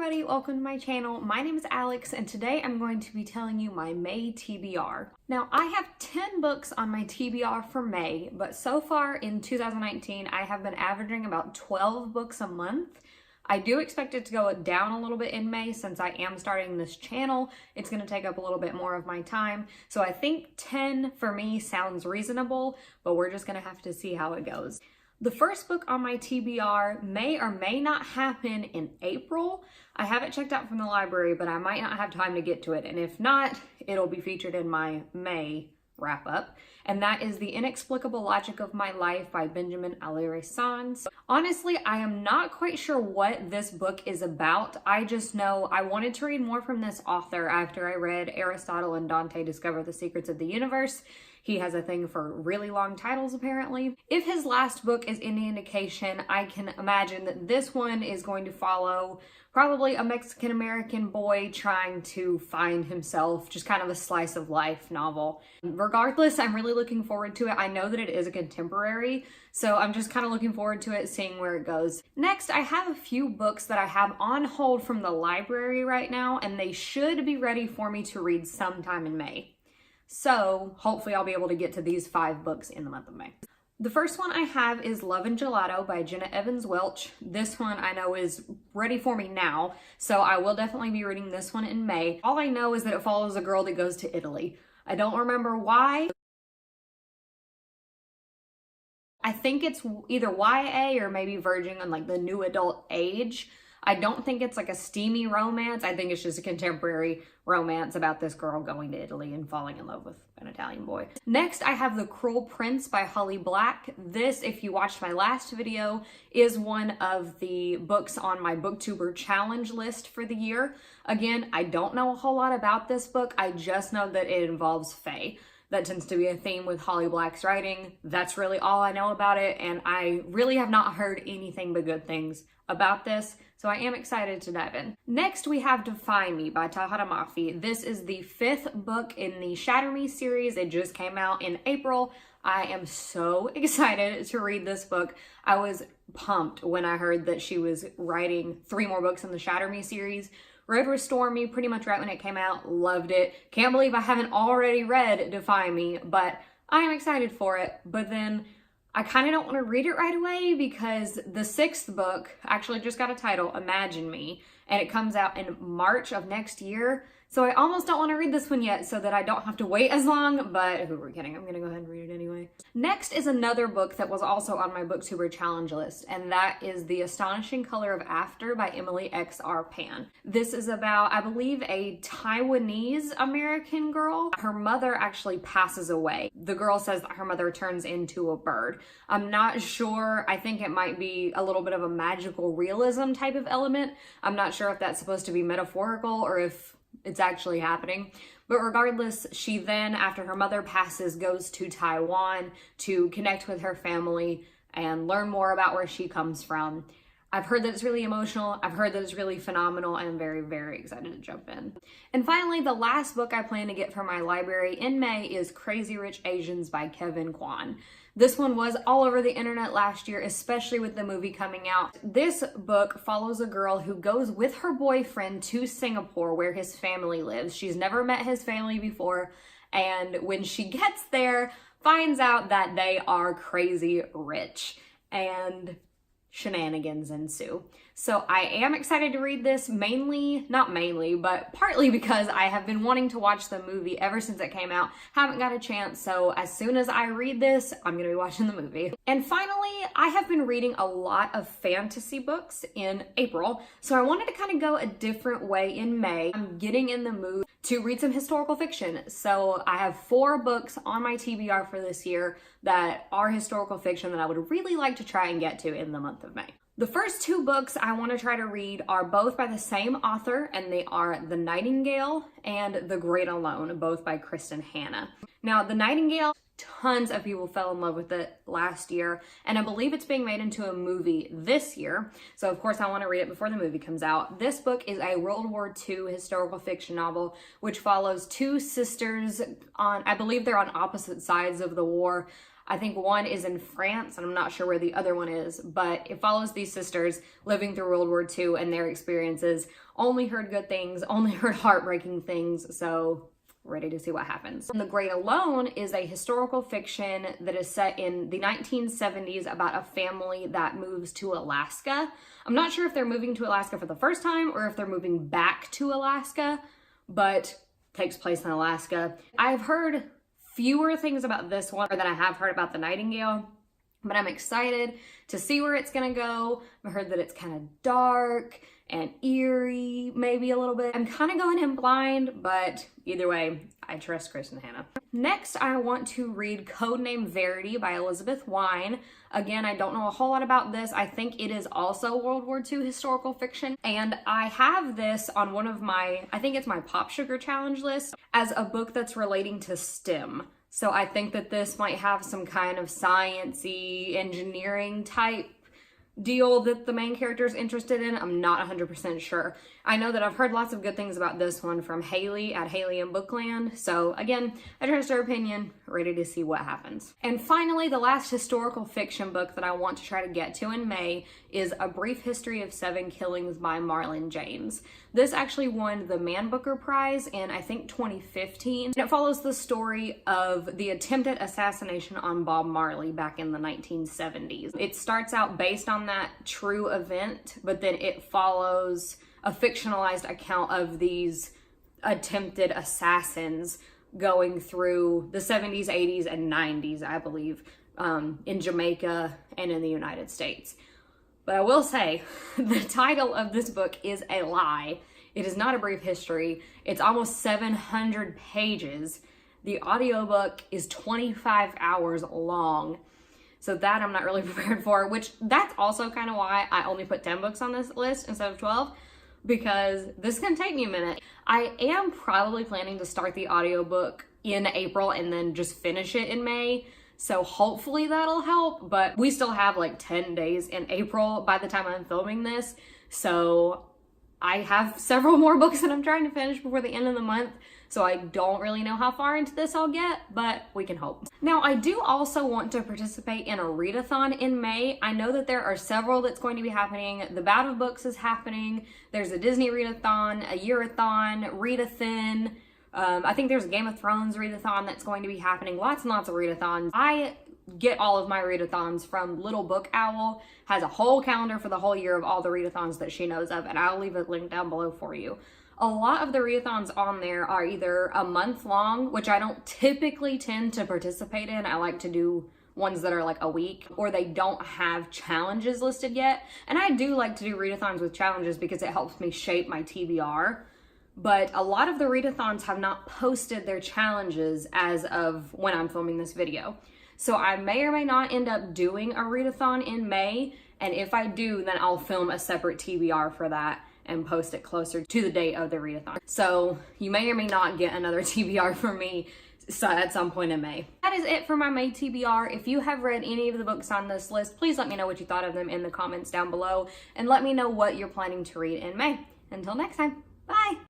everybody, welcome to my channel. My name is Alex and today I'm going to be telling you my May TBR. Now I have 10 books on my TBR for May, but so far in 2019 I have been averaging about 12 books a month. I do expect it to go down a little bit in May since I am starting this channel. It's going to take up a little bit more of my time. So I think 10 for me sounds reasonable, but we're just going to have to see how it goes. The first book on my TBR may or may not happen in April. I haven't checked out from the library, but I might not have time to get to it. And if not, it'll be featured in my May wrap up. And that is The Inexplicable Logic of My Life by Benjamin Alire-Sans. Honestly, I am not quite sure what this book is about. I just know I wanted to read more from this author after I read Aristotle and Dante Discover the Secrets of the Universe. He has a thing for really long titles, apparently. If his last book is any indication, I can imagine that this one is going to follow probably a Mexican-American boy trying to find himself, just kind of a slice of life novel. Regardless, I'm really looking forward to it. I know that it is a contemporary, so I'm just kind of looking forward to it, seeing where it goes. Next, I have a few books that I have on hold from the library right now, and they should be ready for me to read sometime in May. So hopefully I'll be able to get to these 5 books in the month of May. The first one I have is Love and Gelato by Jenna Evans Welch. This one I know is ready for me now, so I will definitely be reading this one in May. All I know is that it follows a girl that goes to Italy. I don't remember why. I think it's either YA or maybe verging on like the new adult age. I don't think it's like a steamy romance. I think it's just a contemporary romance about this girl going to Italy and falling in love with an Italian boy. Next, I have The Cruel Prince by Holly Black. This, if you watched my last video, is one of the books on my booktuber challenge list for the year. Again, I don't know a whole lot about this book. I just know that it involves fae. That tends to be a theme with Holly Black's writing. That's really all I know about it, and I really have not heard anything but good things about this, so I am excited to dive in. Next, we have Defy Me by Tahara Mafi. This is the 5th book in the Shatter Me series. It just came out in April. I am so excited to read this book. I was pumped when I heard that she was writing 3 more books in the Shatter Me series. Read Restore Me pretty much right when it came out. Loved it. Can't believe I haven't already read Defy Me, but I am excited for it. But then I kind of don't want to read it right away because the 6th book actually just got a title, Imagine Me, and it comes out in March of next year. So I almost don't want to read this one yet so that I don't have to wait as long, but who are we kidding? I'm going to go ahead and read it anyway. Next is another book that was also on my booktuber challenge list, and that is The Astonishing Color of After by Emily X.R. Pan. This is about, I believe, a Taiwanese American girl. Her mother actually passes away. The girl says that her mother turns into a bird. I'm not sure. I think it might be a little bit of a magical realism type of element. I'm not sure if that's supposed to be metaphorical or if it's actually happening. But regardless, she then, after her mother passes, goes to Taiwan to connect with her family and learn more about where she comes from. I've heard that it's really emotional. I've heard that it's really phenomenal, and I'm very, very excited to jump in. And finally, the last book I plan to get from my library in May is Crazy Rich Asians by Kevin Kwan. This one was all over the internet last year, especially with the movie coming out. This book follows a girl who goes with her boyfriend to Singapore where his family lives. She's never met his family before, and when she gets there, finds out that they are crazy rich, and shenanigans ensue. So I am excited to read this, not mainly, but partly because I have been wanting to watch the movie ever since it came out. Haven't got a chance, so as soon as I read this, I'm gonna be watching the movie. And finally, I have been reading a lot of fantasy books in April, so I wanted to kind of go a different way in May. I'm getting in the mood to read some historical fiction. So I have 4 books on my TBR for this year that are historical fiction that I would really like to try and get to in the month of May. The first 2 books I want to try to read are both by the same author, and they are The Nightingale and The Great Alone, both by Kristen Hanna. Now, The Nightingale, tons of people fell in love with it last year, and I believe it's being made into a movie this year. So of course I want to read it before the movie comes out. This book is a World War II historical fiction novel, which follows 2 sisters on, I believe they're on opposite sides of the war. I think one is in France, and I'm not sure where the other one is, but it follows these sisters living through World War II and their experiences. Only heard good things, only heard heartbreaking things, so ready to see what happens. The Great Alone is a historical fiction that is set in the 1970s about a family that moves to Alaska. I'm not sure if they're moving to Alaska for the first time or if they're moving back to Alaska, but takes place in Alaska. I've heard fewer things about this one than I have heard about the Nightingale, but I'm excited to see where it's gonna go. I've heard that it's kind of dark and eerie, maybe a little bit. I'm kind of going in blind, but either way, I trust Chris and Hannah. Next, I want to read Codename Verity by Elizabeth Wine. Again, I don't know a whole lot about this. I think it is also World War II historical fiction, and I have this on one of my, I think it's my Pop Sugar Challenge list, as a book that's relating to STEM. So I think that this might have some kind of science-y, engineering type deal that the main character is interested in. I'm not 100% sure. I know that I've heard lots of good things about this one from Haley at Haley and Bookland. So again, I trust her opinion, ready to see what happens. And finally, the last historical fiction book that I want to try to get to in May is A Brief History of Seven Killings by Marlon James. This actually won the Man Booker Prize in, I think, 2015. And it follows the story of the attempted assassination on Bob Marley back in the 1970s. It starts out based on that true event, but then it follows a fictionalized account of these attempted assassins going through the 70s, 80s, and 90s, I believe, in Jamaica and in the United States. But I will say, the title of this book is a lie. It is not a brief history. It's almost 700 pages. The audiobook is 25 hours long. So that I'm not really prepared for, which that's also kind of why I only put 10 books on this list instead of 12, because this can take me a minute. I am probably planning to start the audiobook in April and then just finish it in May. So hopefully that'll help, but we still have like 10 days in April by the time I'm filming this. So I have several more books that I'm trying to finish before the end of the month. So I don't really know how far into this I'll get, but we can hope. Now, I do also want to participate in a readathon in May. I know that there are several that's going to be happening. The Bout of Books is happening. There's a Disney readathon, a Yearathon, Readathin. I think there's a Game of Thrones readathon that's going to be happening. Lots and lots of readathons. I get all of my readathons from Little Book Owl. Has a whole calendar for the whole year of all the readathons that she knows of, and I'll leave a link down below for you. A lot of the readathons on there are either a month long, which I don't typically tend to participate in. I like to do ones that are like a week, or they don't have challenges listed yet. And I do like to do readathons with challenges because it helps me shape my TBR. But a lot of the readathons have not posted their challenges as of when I'm filming this video. So I may or may not end up doing a readathon in May. And if I do, then I'll film a separate TBR for that and post it closer to the date of the readathon. So you may or may not get another TBR from me at some point in May. That is it for my May TBR. If you have read any of the books on this list, please let me know what you thought of them in the comments down below, and let me know what you're planning to read in May. Until next time, bye!